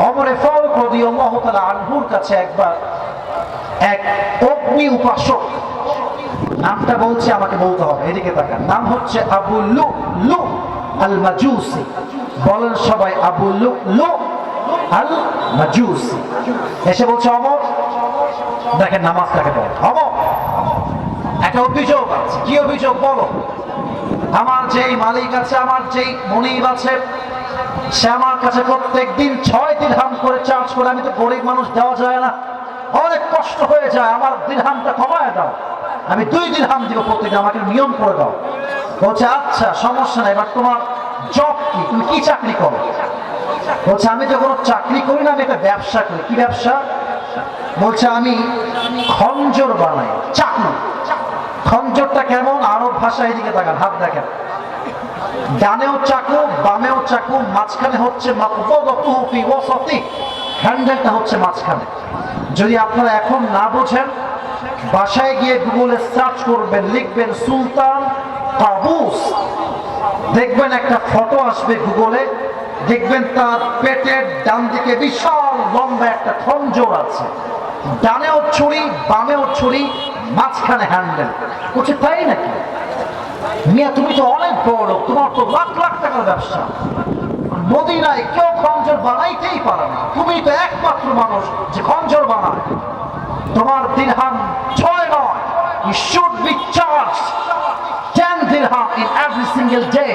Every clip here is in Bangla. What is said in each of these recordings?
ওমরে ফারুক রাদিয়াল্লাহু তাআলা আনহুর কাছে একবার এক অগ্নি উপাসক, নামটা বলছে, আমাকে বলতে হবে, এদিকে তাকান, নাম হচ্ছে আবু লুলু আল মাজুসি। বলেন সবাই আবু লুলু আল মাজুসি। এসে বলছে, ওমর দেখেন নামাজটাকে বল। ওমর একটা অভিযোগ আছে। কি অভিযোগ বলো? আমার যেই মালিক আছে, আমার যেই মনিব আছে, সে আমার কাছে প্রত্যেক দিন 6 দিরহাম করে চার্জ করে। আমি তো গরিব মানুষ, দেওয়া যায় না, অনেক কষ্ট হয়ে যায়, আমার দিরহামটা কমায় দাও, আমি 2 দিরহাম দিব প্রত্যেকদিন, আমাকে নিয়ম করে দাও। বলছে আচ্ছা সমস্যা নাই, এবার তোমার জব কি, তুমি কি চাকরি করো? বলছে আমি তো কোনো চাকরি করি না, আমি একটা ব্যবসা করি। কি ব্যবসা? বলছে আমি খঞ্জর বানাই, চাকু। খঞ্জরটা কেমন? আরব ভাষা, এদিকে তাকান, হাত দেখেন, ডানেও চাকু, বামেও চাকু, মাঝখানে হচ্ছে মাকবুদাতুহু ফি ওয়াসাতি, হ্যান্ডেলটা হচ্ছে মাঝখানে। যদি আপনারা এখন না বোঝেন, বাসায় গিয়ে গুগলে সার্চ করবেন, লিখবেন সুলতান কাবুস, দেখবেন একটা ফটো আসবে গুগলে, দেখবেন তার পেটের ডান দিকে বিশাল লম্বা একটা খঞ্জর আছে, ডানেও ছুরি, বামেও ছুরি, মাঝখানে হ্যান্ডেল। বলছে তাই নাকি? মিয়া তুমি তো অনেক বড় লোক, তোমার তো লাখ লাখ টাকার ব্যবসা, মদিনায় কেউ খঞ্জর বানাইতেই পারে না, তুমি তো একমাত্র মানুষ যে খঞ্জর বানায়। তোমার দিরহাম 6 নয়, you should be charged 10 dirham in every single day,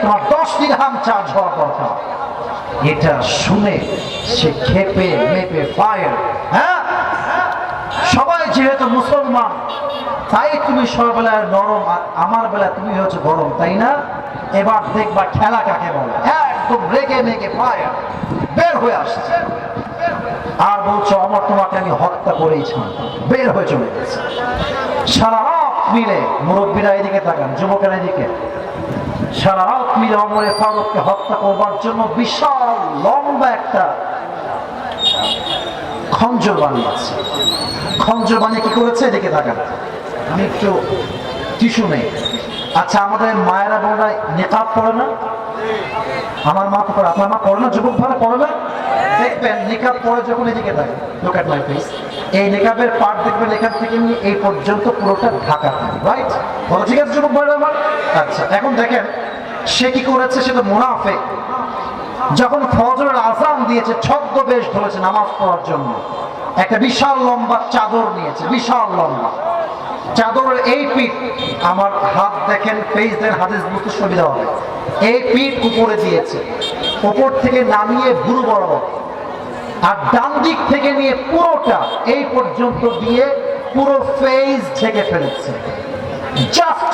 তোমার 10 দিরহাম চার্জ হওয়া দরকার। এটা শুনে সে খেপে মেপে ফায়ার। হ্যাঁ, সবাই যেহেতু মুসলমান, তাই তুমি সবার বেলায় নরম, আর আমার বেলায় তুমি হচ্ছে গরম, তাই না? এবার দেখবা খেলা কাকে বলে, একদম রেগে মেগে ফায়ার, বের হয়ে আসছে আর বলছো আমার তোমাকে আমি হত্যা করেই ছাড়ব, বের হয়ে চলে গেছে। সারা রাত মিলে, মুরব্বীরা এদিকে তাকান, যুবকেরা এদিকে, সারা রাত মিলে ওমরে ফারুককে হত্যা করবার জন্য বিশাল লম্বা একটা খঞ্জর বানিয়েছে। খঞ্জর বানিয়ে কি করেছে? এদিকে তাকান, আমি একটু টিস্যু নেই। আচ্ছা আমাদের মায়েরা বোনরা নিকাব পড়ে না? আমার মা তো পড়ে, আপনার মা পড়ে না? যুবক ভাড়া পড়ে না? দেখবেন নিকাব পরে যখন এদিকে থাকে, লুক এট মাই ফেস, এই নিকাবের পার্ট দেখবেন এখান থেকে নিয়ে এই পর্যন্ত পুরোটা ঢাকা থাকে, রাইট? বলো ঠিক আছে যুবক ভাইরা আমার? আচ্ছা এখন দেখেন সে কি করেছে, সে তো মুনাফিক। যখন ফজরের আযান দিয়েছে, ছদ্মবেশ ধরেছে নামাজ পড়ার জন্য, একটা বিশাল লম্বা চাদর নিয়েছে, বিশাল লম্বা চাদরের এই পিঠ, আমার হাত দেখেন, ফেস দেখেন, হাদিস বুঝতে সুবিধা হবে, এই পিঠ উপরে দিয়েছে, উপর থেকে নামিয়ে বুড়ো বরাবর, আর ডান দিক থেকে নিয়ে পুরোটা এই পর্যন্ত দিয়ে পুরো ফেস ঢেকে ফেলেছে, জাস্ট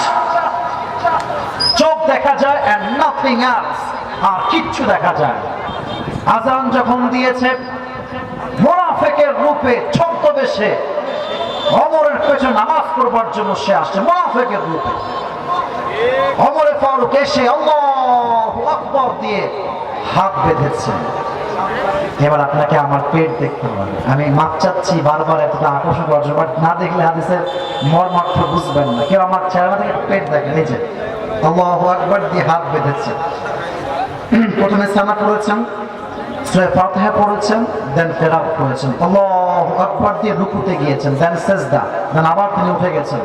চোখ দেখা যায় and nothing else, আর কিচ্ছু দেখা যায়। আযান যখন দিয়েছে, মুনাফিকের রূপে ছদ্মবেশে ওমরের পেছনে নামাজ পড়বার জন্য সে আসছে, মুনাফিকের রূপে। ওমরে ফারুক এসে আল্লাহু আকবার দিয়ে হাত বেঁধেছে। এবার আপনাকে আমার পেট দেখতে হবে, আমি মাপ চাচ্ছি বারবার এতটা আকর্ষণ করার জন্য, বাট না দেখলে হাদিসের মর্মার্থ বুঝবেন না। কেউ আমার চেহারা থেকে পেট দেখে, এই যে আল্লাহু আকবার দিয়ে হাত বেঁধেছে। প্রথমে সানা পড়েছেন, সূরা ফাতিহা পড়েছেন, দেন কিরাত করেছেন, আল্লাহু আকবার দিয়ে রুকুতে গিয়েছেন, দেন সিজদা, দেন আবার তিনি উঠে গেছেন।